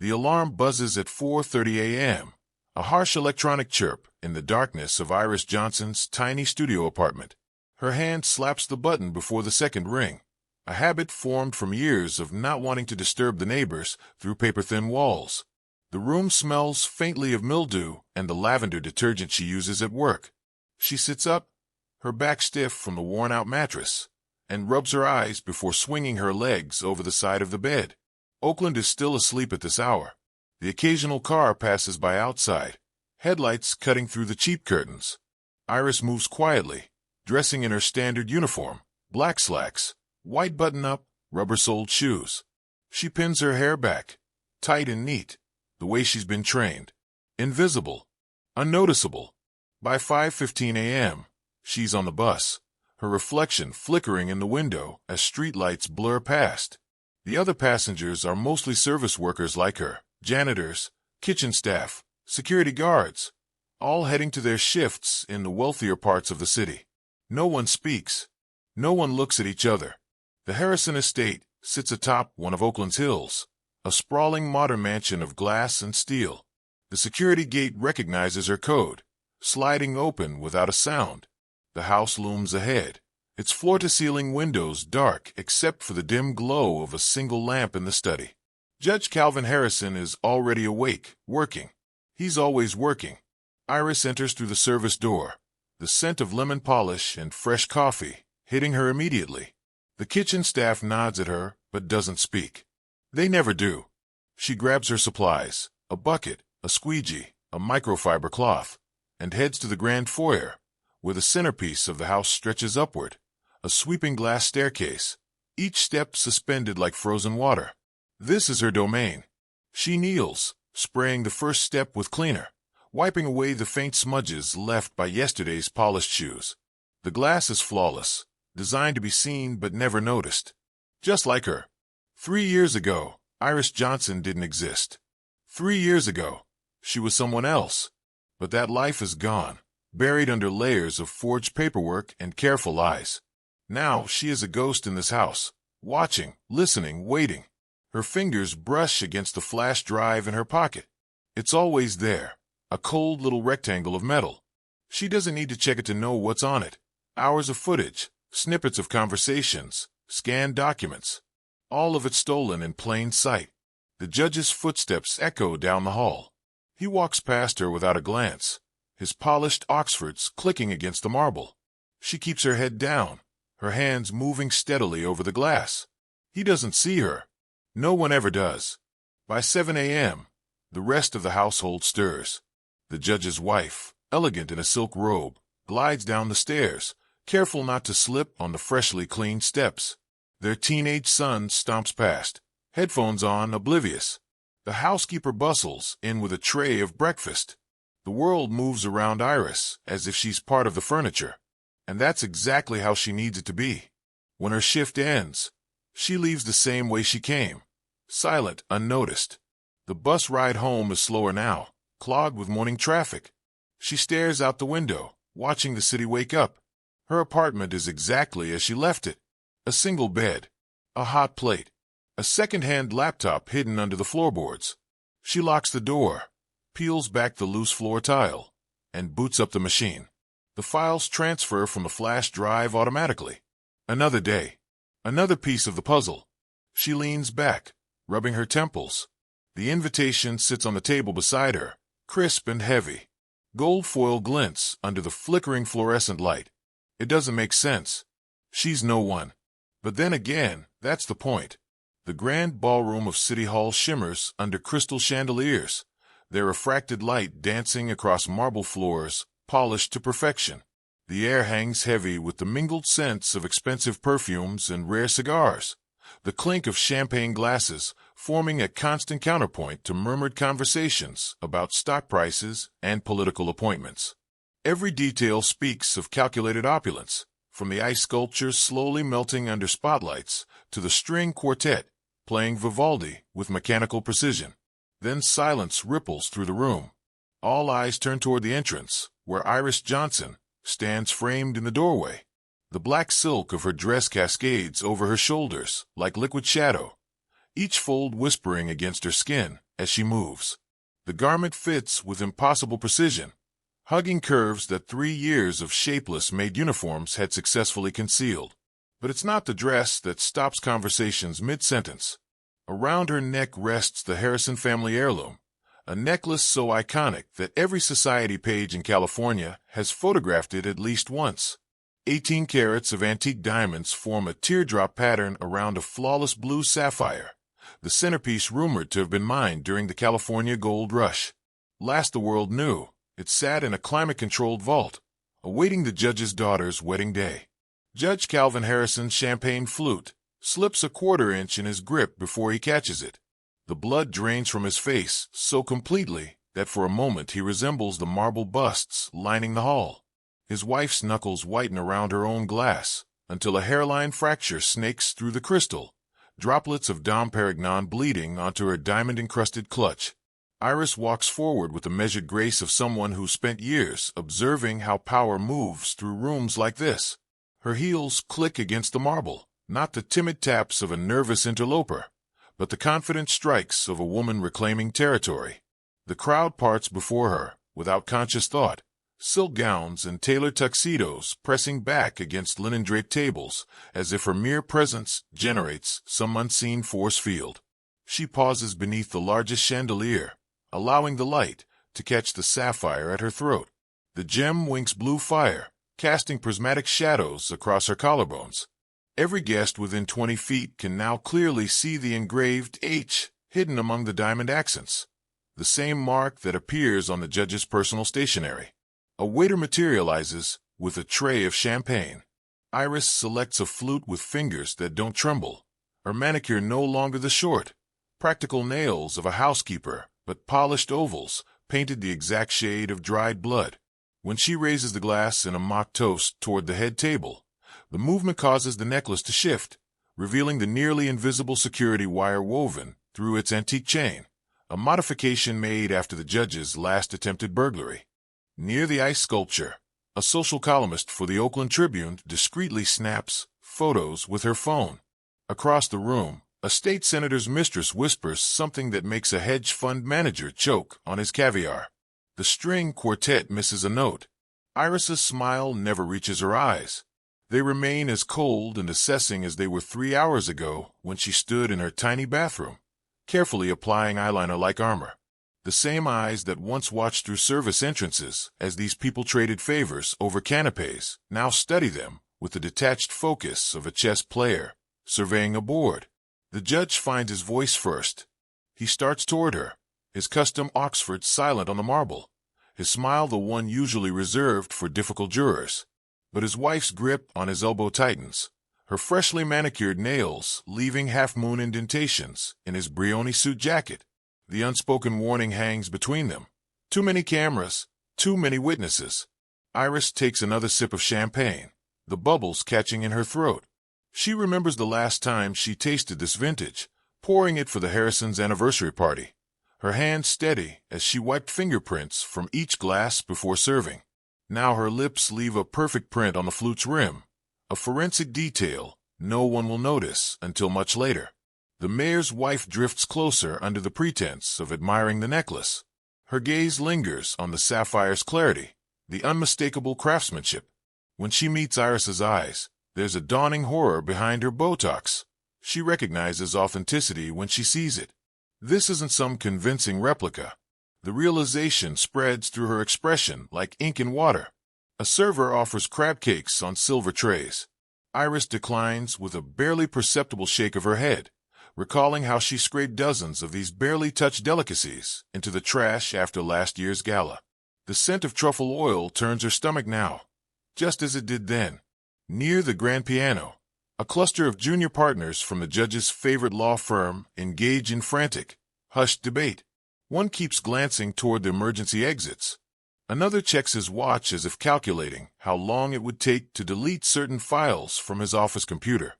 The alarm buzzes at 4:30 a.m., a harsh electronic chirp in the darkness of Iris Johnson's tiny studio apartment. Her hand slaps the button before the second ring, a habit formed from years of not wanting to disturb the neighbors through paper-thin walls. The room smells faintly of mildew and the lavender detergent she uses at work. She sits up, her back stiff from the worn-out mattress, and rubs her eyes before swinging her legs over the side of the bed. Oakland is still asleep at this hour. The occasional car passes by outside, headlights cutting through the cheap curtains. Iris moves quietly, dressing in her standard uniform, black slacks, white button-up, rubber-soled shoes. She pins her hair back, tight and neat, the way she's been trained. Invisible, unnoticeable. By 5:15 a.m., she's on the bus, her reflection flickering in the window as streetlights blur past. The other passengers are mostly service workers like her, janitors, kitchen staff, security guards, all heading to their shifts in the wealthier parts of the city. No one speaks. No one looks at each other. The Harrison estate sits atop one of Oakland's hills, a sprawling modern mansion of glass and steel. The security gate recognizes her code, sliding open without a sound. The house looms ahead, its floor-to-ceiling windows dark except for the dim glow of a single lamp in the study. Judge Calvin Harrison is already awake, working. He's always working. Iris enters through the service door, the scent of lemon polish and fresh coffee hitting her immediately. The kitchen staff nods at her but doesn't speak. They never do. She grabs her supplies, a bucket, a squeegee, a microfiber cloth, and heads to the grand foyer, where the centerpiece of the house stretches upward, a sweeping glass staircase, each step suspended like frozen water. This is her domain. She kneels, spraying the first step with cleaner, wiping away the faint smudges left by yesterday's polished shoes. The glass is flawless, designed to be seen but never noticed. Just like her. 3 years ago, Iris Johnson didn't exist. 3 years ago, she was someone else. But that life is gone, buried under layers of forged paperwork and careful lies. Now she is a ghost in this house, watching, listening, waiting. Her fingers brush against the flash drive in her pocket. It's always there, a cold little rectangle of metal. She doesn't need to check it to know what's on it. Hours of footage, snippets of conversations, scanned documents. All of it stolen in plain sight. The judge's footsteps echo down the hall. He walks past her without a glance, his polished Oxfords clicking against the marble. She keeps her head down, her hands moving steadily over the glass. He doesn't see her. No one ever does. By 7 a.m., the rest of the household stirs. The judge's wife, elegant in a silk robe, glides down the stairs, careful not to slip on the freshly cleaned steps. Their teenage son stomps past, headphones on, oblivious. The housekeeper bustles in with a tray of breakfast. The world moves around Iris as if she's part of the furniture. And that's exactly how she needs it to be. When her shift ends, she leaves the same way she came, silent, unnoticed. The bus ride home is slower now, clogged with morning traffic. She stares out the window, watching the city wake up. Her apartment is exactly as she left it. A single bed, a hot plate, a second-hand laptop hidden under the floorboards. She locks the door, peels back the loose floor tile, and boots up the machine. The files transfer from the flash drive automatically. Another day. Another piece of the puzzle. She leans back, rubbing her temples. The invitation sits on the table beside her, crisp and heavy. Gold foil glints under the flickering fluorescent light. It doesn't make sense. She's no one. But then again, that's the point. The grand ballroom of City Hall shimmers under crystal chandeliers, their refracted light dancing across marble floors, polished to perfection. The air hangs heavy with the mingled scents of expensive perfumes and rare cigars, the clink of champagne glasses forming a constant counterpoint to murmured conversations about stock prices and political appointments. Every detail speaks of calculated opulence, from the ice sculptures slowly melting under spotlights to the string quartet playing Vivaldi with mechanical precision. Then silence ripples through the room. All eyes turn toward the entrance, where Iris Johnson stands framed in the doorway. The black silk of her dress cascades over her shoulders like liquid shadow, each fold whispering against her skin, as she moves. The garment fits with impossible precision, hugging curves that 3 years of shapeless Maid uniforms had successfully concealed. But it's not the dress that stops conversations mid-sentence. Around her neck rests the Harrison family heirloom, a necklace so iconic that every society page in California has photographed it at least once. 18 carats of antique diamonds form a teardrop pattern around a flawless blue sapphire, the centerpiece rumored to have been mined during the California gold rush. Last the world knew, it sat in a climate-controlled vault, awaiting the judge's daughter's wedding day. Judge Calvin Harrison's champagne flute slips a quarter-inch in his grip before he catches it. The blood drains from his face so completely that for a moment he resembles the marble busts lining the hall. His wife's knuckles whiten around her own glass until a hairline fracture snakes through the crystal, droplets of Dom Perignon bleeding onto her diamond-encrusted clutch. Iris walks forward with the measured grace of someone who spent years observing how power moves through rooms like this. Her heels click against the marble, not the timid taps of a nervous interloper, but the confident strikes of a woman reclaiming territory. The crowd parts before her, without conscious thought, silk gowns and tailored tuxedos pressing back against linen-draped tables, as if her mere presence generates some unseen force field. She pauses beneath the largest chandelier, allowing the light to catch the sapphire at her throat. The gem winks blue fire, casting prismatic shadows across her collarbones. Every guest within 20 feet can now clearly see the engraved H hidden among the diamond accents, the same mark that appears on the judge's personal stationery. A waiter materializes with a tray of champagne. Iris selects a flute with fingers that don't tremble, her manicure no longer the short, practical nails of a housekeeper, but polished ovals painted the exact shade of dried blood. When she raises the glass in a mock toast toward the head table, the movement causes the necklace to shift, revealing the nearly invisible security wire woven through its antique chain, a modification made after the judge's last attempted burglary. Near the ice sculpture, a social columnist for the Oakland Tribune discreetly snaps photos with her phone. Across the room, a state senator's mistress whispers something that makes a hedge fund manager choke on his caviar. The string quartet misses a note. Iris's smile never reaches her eyes. They remain as cold and assessing as they were 3 hours ago when she stood in her tiny bathroom, carefully applying eyeliner like armor. The same eyes that once watched through service entrances as these people traded favors over canapes now study them with the detached focus of a chess player surveying a board. The judge finds his voice first. He starts toward her, his custom Oxford silent on the marble, his smile the one usually reserved for difficult jurors. But his wife's grip on his elbow tightens, her freshly manicured nails leaving half-moon indentations in his Brioni suit jacket. The unspoken warning hangs between them. Too many cameras, too many witnesses. Iris takes another sip of champagne, the bubbles catching in her throat. She remembers the last time she tasted this vintage, pouring it for the Harrisons' anniversary party, her hand steady as she wiped fingerprints from each glass before serving. Now her lips leave a perfect print on the flute's rim, a forensic detail no one will notice until much later. The mayor's wife drifts closer under the pretense of admiring the necklace. Her gaze lingers on the sapphire's clarity, the unmistakable craftsmanship. When she meets Iris's eyes, there's a dawning horror behind her Botox. She recognizes authenticity when she sees it. This isn't some convincing replica. The realization spreads through her expression like ink in water. A server offers crab cakes on silver trays. Iris declines with a barely perceptible shake of her head, recalling how she scraped dozens of these barely touched delicacies into the trash after last year's gala. The scent of truffle oil turns her stomach now, just as it did then. Near the grand piano, a cluster of junior partners from the judge's favorite law firm engage in frantic, hushed debate. One keeps glancing toward the emergency exits. Another checks his watch as if calculating how long it would take to delete certain files from his office computer.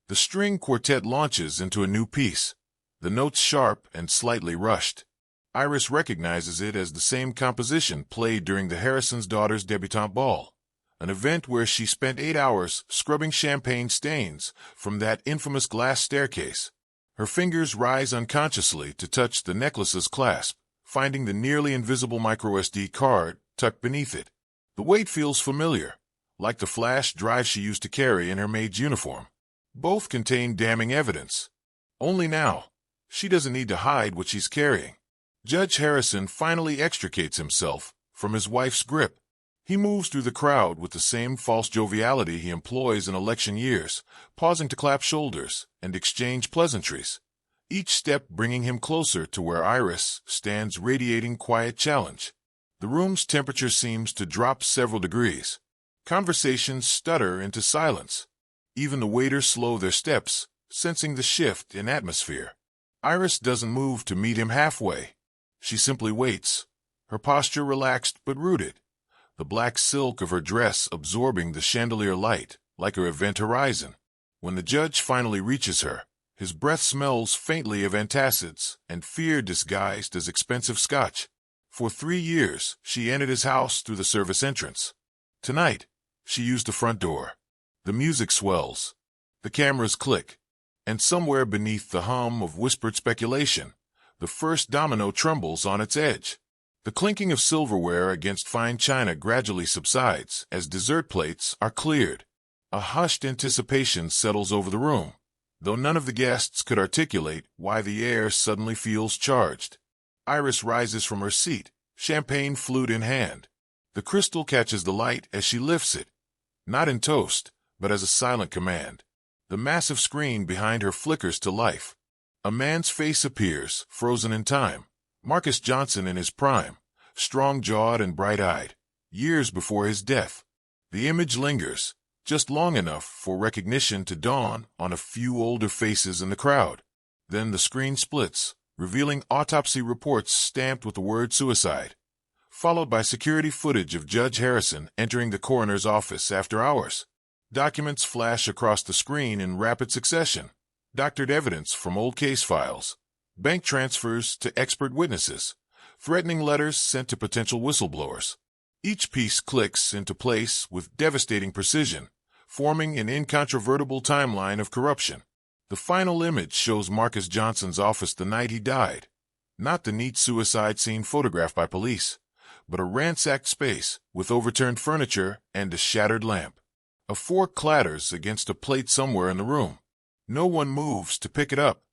The string quartet launches into a new piece, the notes sharp and slightly rushed. Iris recognizes it as the same composition played during the Harrison's daughter's debutante ball, an event where she spent 8 hours scrubbing champagne stains from that infamous glass staircase. Her fingers rise unconsciously to touch the necklace's clasp, finding the nearly invisible microSD card tucked beneath it. The weight feels familiar, like the flash drive she used to carry in her maid's uniform. Both contain damning evidence. Only now, she doesn't need to hide what she's carrying. Judge Harrison finally extricates himself from his wife's grip. He moves through the crowd with the same false joviality he employs in election years, pausing to clap shoulders and exchange pleasantries, each step bringing him closer to where Iris stands radiating quiet challenge. The room's temperature seems to drop several degrees. Conversations stutter into silence. Even the waiters slow their steps, sensing the shift in atmosphere. Iris doesn't move to meet him halfway. She simply waits, her posture relaxed but rooted, the black silk of her dress absorbing the chandelier light like her event horizon. When the judge finally reaches her, his breath smells faintly of antacids and fear disguised as expensive scotch. For 3 years, she entered his house through the service entrance. Tonight, she used the front door. The music swells, the cameras click, and somewhere beneath the hum of whispered speculation, the first domino trembles on its edge. The clinking of silverware against fine china gradually subsides as dessert plates are cleared. A hushed anticipation settles over the room, though none of the guests could articulate why the air suddenly feels charged. Iris rises from her seat, champagne flute in hand. The crystal catches the light as she lifts it, not in toast, but as a silent command. The massive screen behind her flickers to life. A man's face appears, frozen in time. Marcus Johnson in his prime, strong-jawed and bright-eyed, years before his death. The image lingers, just long enough for recognition to dawn on a few older faces in the crowd. Then the screen splits, revealing autopsy reports stamped with the word suicide, followed by security footage of Judge Harrison entering the coroner's office after hours. Documents flash across the screen in rapid succession, doctored evidence from old case files, bank transfers to expert witnesses, threatening letters sent to potential whistleblowers. Each piece clicks into place with devastating precision, forming an incontrovertible timeline of corruption. The final image shows Marcus Johnson's office the night he died. Not the neat suicide scene photographed by police, but a ransacked space with overturned furniture and a shattered lamp. A fork clatters against a plate somewhere in the room. No one moves to pick it up.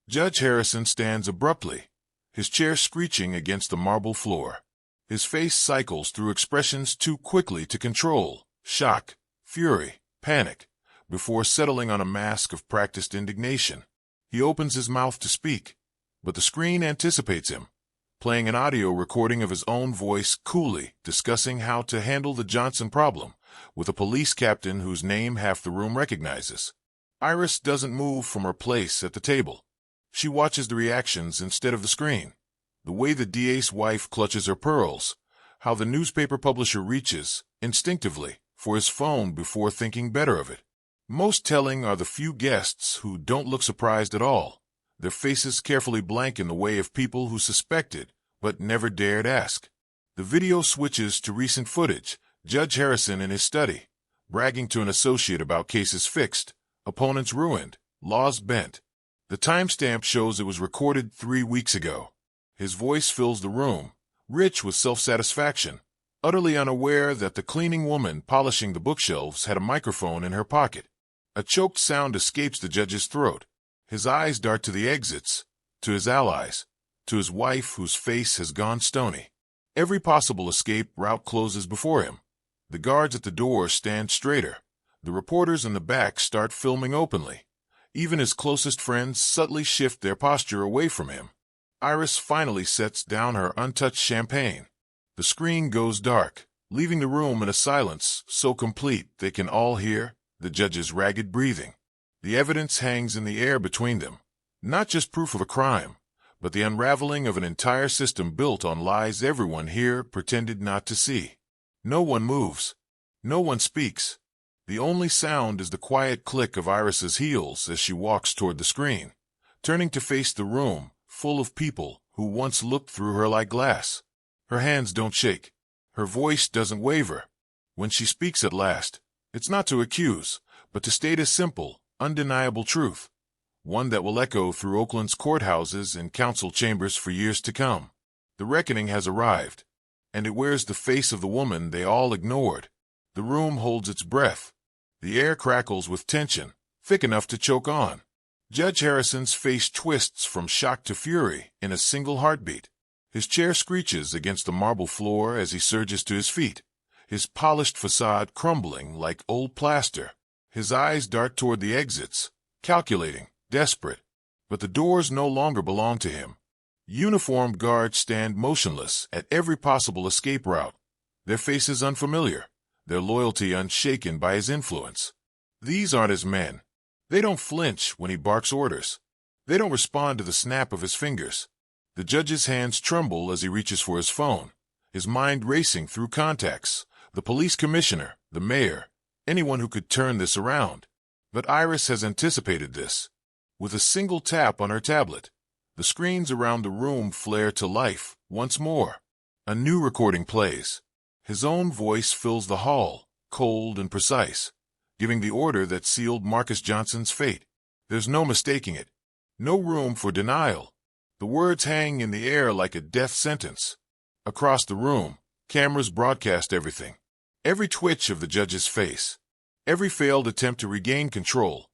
Judge Harrison stands abruptly, his chair screeching against the marble floor. His face cycles through expressions too quickly to control: shock, fury, panic, before settling on a mask of practiced indignation. He opens his mouth to speak, but the screen anticipates him, playing an audio recording of his own voice coolly discussing how to handle the Johnson problem with a police captain whose name half the room recognizes. Iris doesn't move from her place at the table. She watches the reactions instead of the screen. The way the DA's wife clutches her pearls, how the newspaper publisher reaches, instinctively, for his phone before thinking better of it. Most telling are the few guests who don't look surprised at all, their faces carefully blank in the way of people who suspected but never dared ask. The video switches to recent footage, Judge Harrison in his study, bragging to an associate about cases fixed, opponents ruined, laws bent. The timestamp shows it was recorded 3 weeks ago. His voice fills the room, rich with self-satisfaction, utterly unaware that the cleaning woman polishing the bookshelves had a microphone in her pocket. A choked sound escapes the judge's throat. His eyes dart to the exits, to his allies, to his wife whose face has gone stony. Every possible escape route closes before him. The guards at the door stand straighter. The reporters in the back start filming openly. Even his closest friends subtly shift their posture away from him. Iris finally sets down her untouched champagne. The screen goes dark, leaving the room in a silence so complete they can all hear the judge's ragged breathing. The evidence hangs in the air between them, not just proof of a crime, but the unraveling of an entire system built on lies everyone here pretended not to see. No one moves. No one speaks. The only sound is the quiet click of Iris's heels as she walks toward the screen, turning to face the room full of people who once looked through her like glass. Her hands don't shake. Her voice doesn't waver. When she speaks at last, it's not to accuse, but to state a simple, undeniable truth. one that will echo through Oakland's courthouses and council chambers for years to come. The reckoning has arrived, and it wears the face of the woman they all ignored. The room holds its breath. The air crackles with tension, thick enough to choke on. Judge Harrison's face twists from shock to fury in a single heartbeat. His chair screeches against the marble floor as he surges to his feet, his polished facade crumbling like old plaster. His eyes dart toward the exits, calculating, desperate. But the doors no longer belong to him. Uniformed guards stand motionless at every possible escape route, their faces unfamiliar, their loyalty unshaken by his influence. These aren't his men. They don't flinch when he barks orders. They don't respond to the snap of his fingers. The judge's hands tremble as he reaches for his phone, his mind racing through contacts, the police commissioner, the mayor, anyone who could turn this around. But Iris has anticipated this. With a single tap on her tablet, the screens around the room flare to life once more. A new recording plays. His own voice fills the hall, cold and precise, giving the order that sealed Marcus Johnson's fate. There's no mistaking it. No room for denial. The words hang in the air like a death sentence. Across the room, cameras broadcast everything. Every twitch of the judge's face. Every failed attempt to regain control.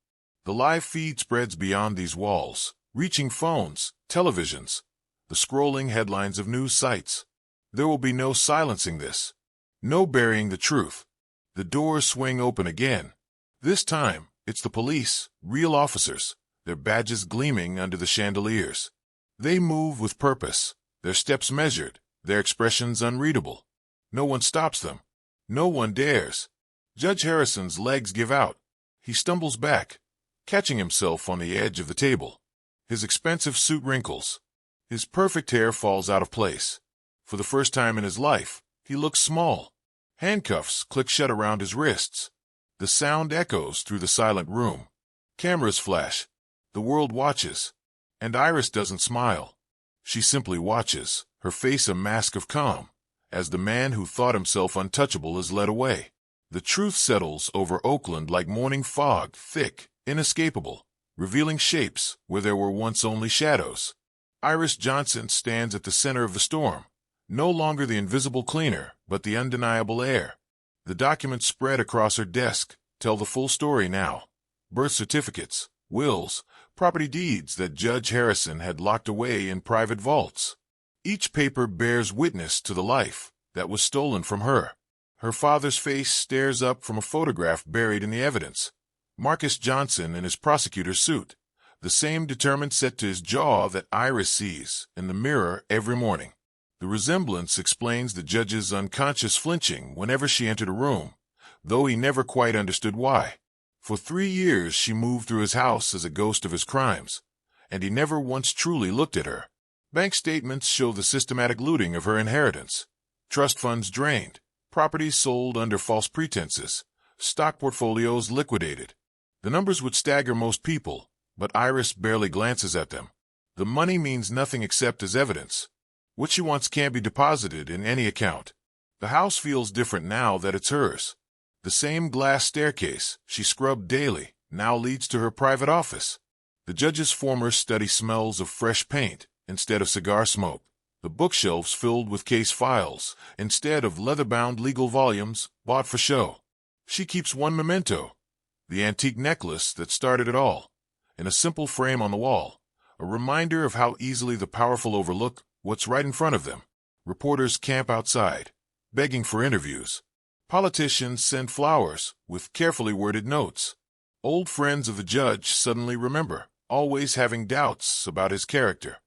The live feed spreads beyond these walls, reaching phones, televisions, the scrolling headlines of news sites. There will be no silencing this. No burying the truth. The doors swing open again. This time, it's the police, real officers, their badges gleaming under the chandeliers. They move with purpose, their steps measured, their expressions unreadable. No one stops them. No one dares. Judge Harrison's legs give out. He stumbles back, catching himself on the edge of the table. His expensive suit wrinkles. His perfect hair falls out of place. For the first time in his life, he looks small. Handcuffs click shut around his wrists. The sound echoes through the silent room. Cameras flash. The world watches. And Iris doesn't smile. She simply watches, her face a mask of calm, as the man who thought himself untouchable is led away. The truth settles over Oakland like morning fog, thick, inescapable, revealing shapes where there were once only shadows. Iris Johnson stands at the center of the storm, no longer the invisible cleaner, but the undeniable heir. The documents spread across her desk tell the full story now. Birth certificates, wills, property deeds that Judge Harrison had locked away in private vaults. Each paper bears witness to the life that was stolen from her. Her father's face stares up from a photograph buried in the evidence. Marcus Johnson in his prosecutor's suit, the same determined set to his jaw that Iris sees in the mirror every morning. The resemblance explains the judge's unconscious flinching whenever she entered a room, though he never quite understood why. For 3 years she moved through his house as a ghost of his crimes, and he never once truly looked at her. Bank statements show the systematic looting of her inheritance. Trust funds drained, properties sold under false pretenses, stock portfolios liquidated. The numbers would stagger most people, but Iris barely glances at them. The money means nothing except as evidence. What she wants can't be deposited in any account. The house feels different now that it's hers. The same glass staircase she scrubbed daily now leads to her private office. The judge's former study smells of fresh paint instead of cigar smoke. The bookshelves filled with case files instead of leather-bound legal volumes bought for show. She keeps one memento, the antique necklace that started it all, in a simple frame on the wall, a reminder of how easily the powerful overlook what's right in front of them. Reporters camp outside, begging for interviews. Politicians send flowers with carefully worded notes. Old friends of the judge suddenly remember, always having doubts about his character.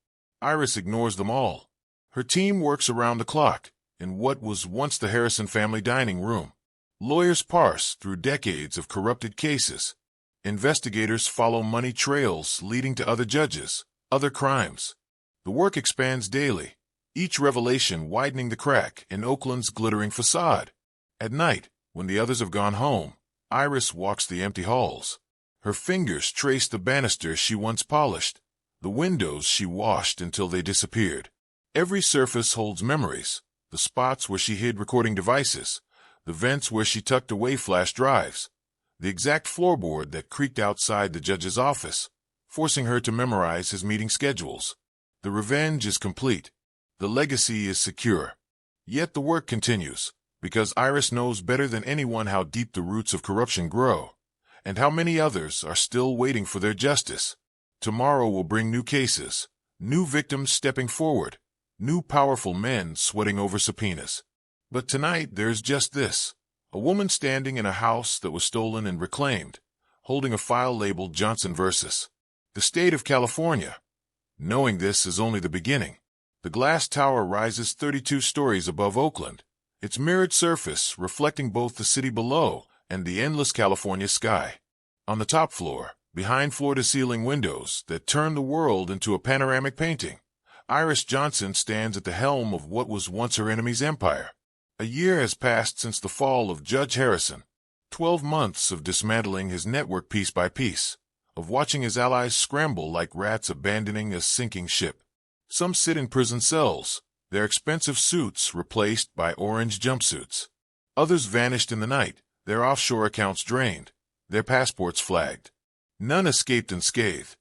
Iris ignores them all. Her team works around the clock in what was once the Harrison family dining room. Lawyers parse through decades of corrupted cases. Investigators follow money trails leading to other judges, other crimes. The work expands daily, each revelation widening the crack in Oakland's glittering facade. At night, when the others have gone home, Iris walks the empty halls. Her fingers trace the banisters she once polished, the windows she washed until they disappeared. Every surface holds memories, the spots where she hid recording devices, the vents where she tucked away flash drives, the exact floorboard that creaked outside the judge's office, forcing her to memorize his meeting schedules. The revenge is complete. The legacy is secure. Yet the work continues, because Iris knows better than anyone how deep the roots of corruption grow, and how many others are still waiting for their justice. Tomorrow will bring new cases, new victims stepping forward, new powerful men sweating over subpoenas. But tonight there's just this: a woman standing in a house that was stolen and reclaimed, holding a file labeled Johnson vs. the State of California. Knowing this is only the beginning. The glass tower rises 32 stories above Oakland, its mirrored surface reflecting both the city below and the endless California sky. On the top floor, behind floor-to-ceiling windows that turn the world into a panoramic painting, Iris Johnson stands at the helm of what was once her enemy's empire. A year has passed since the fall of Judge Harrison, 12 months of dismantling his network piece by piece, of watching his allies scramble like rats abandoning a sinking ship. Some sit in prison cells, their expensive suits replaced by orange jumpsuits. Others vanished in the night, their offshore accounts drained, their passports flagged. None escaped unscathed.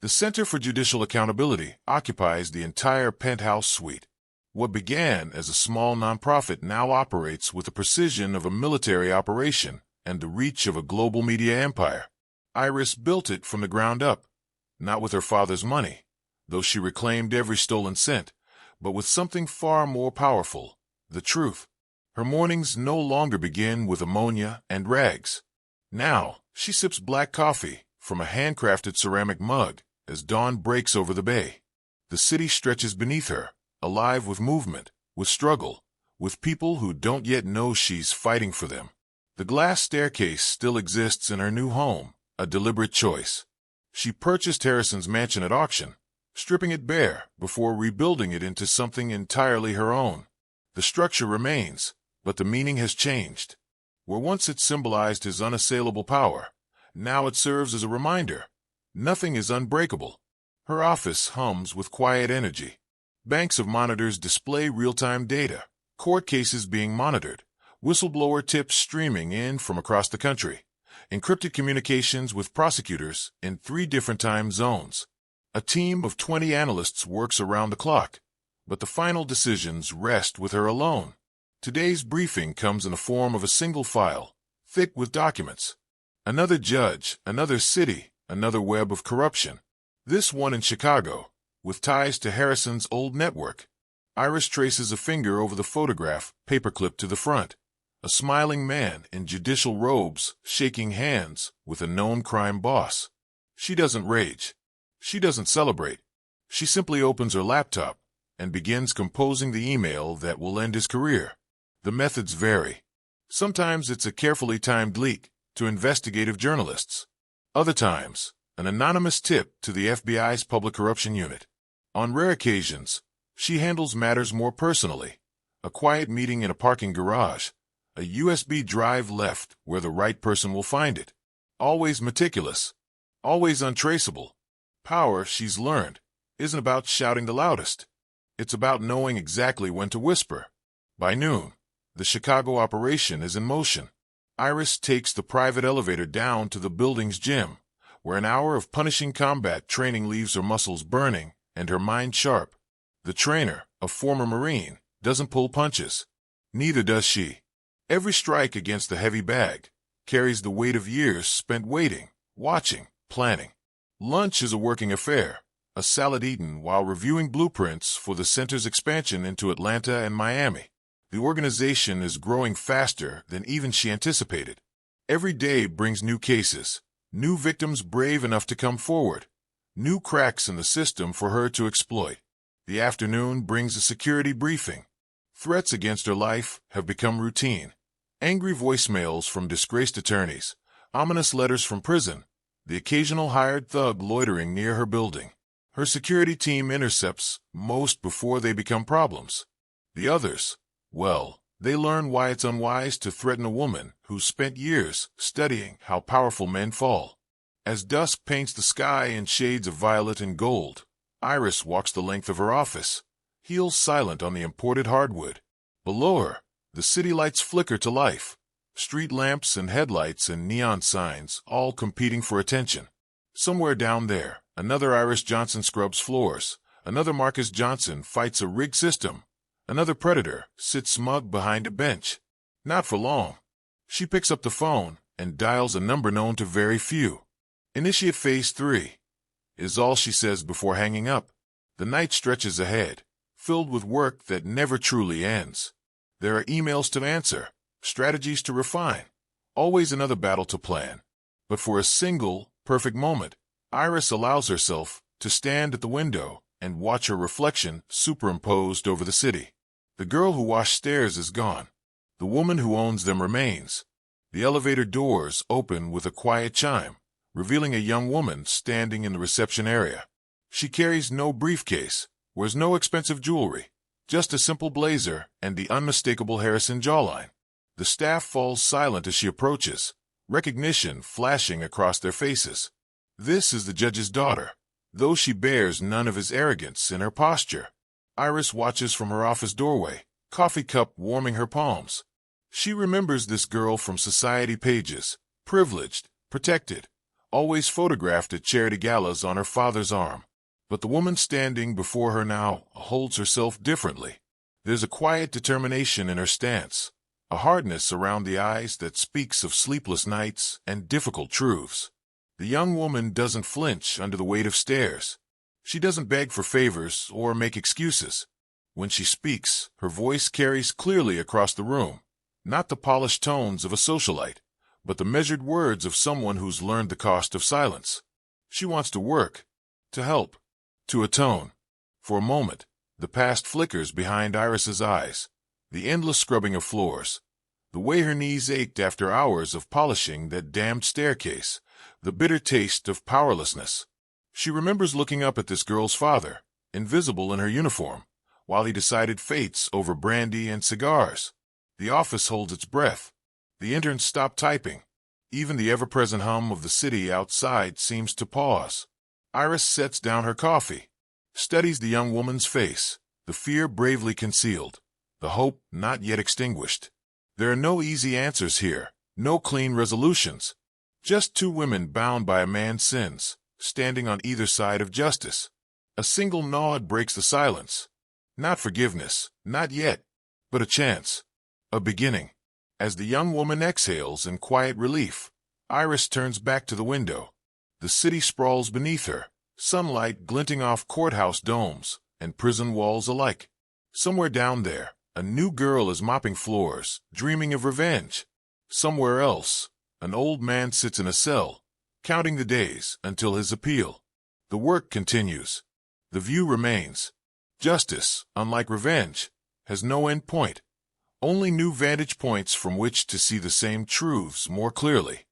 The Center for Judicial Accountability occupies the entire penthouse suite. What began as a small nonprofit now operates with the precision of a military operation and the reach of a global media empire. Iris built it from the ground up, not with her father's money, though she reclaimed every stolen cent, but with something far more powerful: the truth. Her mornings no longer begin with ammonia and rags. Now, she sips black coffee from a handcrafted ceramic mug as dawn breaks over the bay. The city stretches beneath her, alive with movement, with struggle, with people who don't yet know she's fighting for them. The glass staircase still exists in her new home, a deliberate choice. She purchased Harrison's mansion at auction, stripping it bare before rebuilding it into something entirely her own. The structure remains, but the meaning has changed. Where once it symbolized his unassailable power, now it serves as a reminder. Nothing is unbreakable. Her office hums with quiet energy. Banks of monitors display real-time data, court cases being monitored, whistleblower tips streaming in from across the country, encrypted communications with prosecutors in 3 different time zones. A team of 20 analysts works around the clock, but the final decisions rest with her alone. Today's briefing comes in the form of a single file, thick with documents. Another judge, another city, another web of corruption. This one in Chicago, with ties to Harrison's old network. Iris traces a finger over the photograph, paperclipped to the front. A smiling man in judicial robes, shaking hands with a known crime boss. She doesn't rage. She doesn't celebrate. She simply opens her laptop and begins composing the email that will end his career. The methods vary. Sometimes it's a carefully timed leak to investigative journalists. Other times, an anonymous tip to the FBI's Public Corruption Unit. On rare occasions, she handles matters more personally. A quiet meeting in a parking garage. A USB drive left where the right person will find it. Always meticulous. Always untraceable. Power, she's learned, isn't about shouting the loudest. It's about knowing exactly when to whisper. By noon, the Chicago operation is in motion. Iris takes the private elevator down to the building's gym, where an hour of punishing combat training leaves her muscles burning and her mind sharp. The trainer, a former Marine, doesn't pull punches. Neither does she. Every strike against the heavy bag carries the weight of years spent waiting, watching, planning. Lunch is a working affair, a salad eaten while reviewing blueprints for the center's expansion into Atlanta and Miami. The organization is growing faster than even she anticipated. Every day brings new cases, new victims brave enough to come forward, new cracks in the system for her to exploit. The afternoon brings a security briefing. Threats against her life have become routine. Angry voicemails from disgraced attorneys, ominous letters from prison, the occasional hired thug loitering near her building. Her security team intercepts most before they become problems. The others, well, they learn why it's unwise to threaten a woman who's spent years studying how powerful men fall. As dusk paints the sky in shades of violet and gold, Iris walks the length of her office, heels silent on the imported hardwood. Below her, the city lights flicker to life. Street lamps and headlights and neon signs all competing for attention. Somewhere down there, Another Iris Johnson scrubs floors. Another Marcus Johnson fights a rigged system. Another predator sits smug behind a bench. Not for long. She picks up the phone and dials a number known to very few. Initiate phase 3 is all she says before hanging up. The night stretches ahead, filled with work that never truly ends. There are emails to answer, strategies to refine, always another battle to plan. But for a single, perfect moment, Iris allows herself to stand at the window and watch her reflection superimposed over the city. The girl who washed stairs is gone. The woman who owns them remains. The elevator doors open with a quiet chime, revealing a young woman standing in the reception area. She carries no briefcase, wears no expensive jewelry, just a simple blazer and the unmistakable Harrison jawline. The staff falls silent as she approaches, recognition flashing across their faces. This is the judge's daughter, though she bears none of his arrogance in her posture. Iris watches from her office doorway, coffee cup warming her palms. She remembers this girl from society pages, privileged, protected, always photographed at charity galas on her father's arm. But the woman standing before her now holds herself differently. There's a quiet determination in her stance, a hardness around the eyes that speaks of sleepless nights and difficult truths. The young woman doesn't flinch under the weight of stares. She doesn't beg for favors or make excuses. When she speaks, her voice carries clearly across the room, not the polished tones of a socialite, but the measured words of someone who's learned the cost of silence. She wants to work, to help, to atone. For a moment, the past flickers behind Iris's eyes, the endless scrubbing of floors, the way her knees ached after hours of polishing that damned staircase, the bitter taste of powerlessness. She remembers looking up at this girl's father, invisible in her uniform, while he decided fates over brandy and cigars. The office holds its breath. The interns stop typing. Even the ever-present hum of the city outside seems to pause. Iris sets down her coffee, studies the young woman's face, the fear bravely concealed, the hope not yet extinguished. There are no easy answers here, no clean resolutions. Just two women bound by a man's sins, standing on either side of justice. A single nod breaks the silence. Not forgiveness, not yet, but a chance, a beginning. As the young woman exhales in quiet relief, Iris turns back to the window. The city sprawls beneath her, sunlight glinting off courthouse domes and prison walls alike. Somewhere down there, a new girl is mopping floors, dreaming of revenge. Somewhere else, an old man sits in a cell, counting the days until his appeal. The work continues. The view remains. Justice, unlike revenge, has no end point, only new vantage points from which to see the same truths more clearly.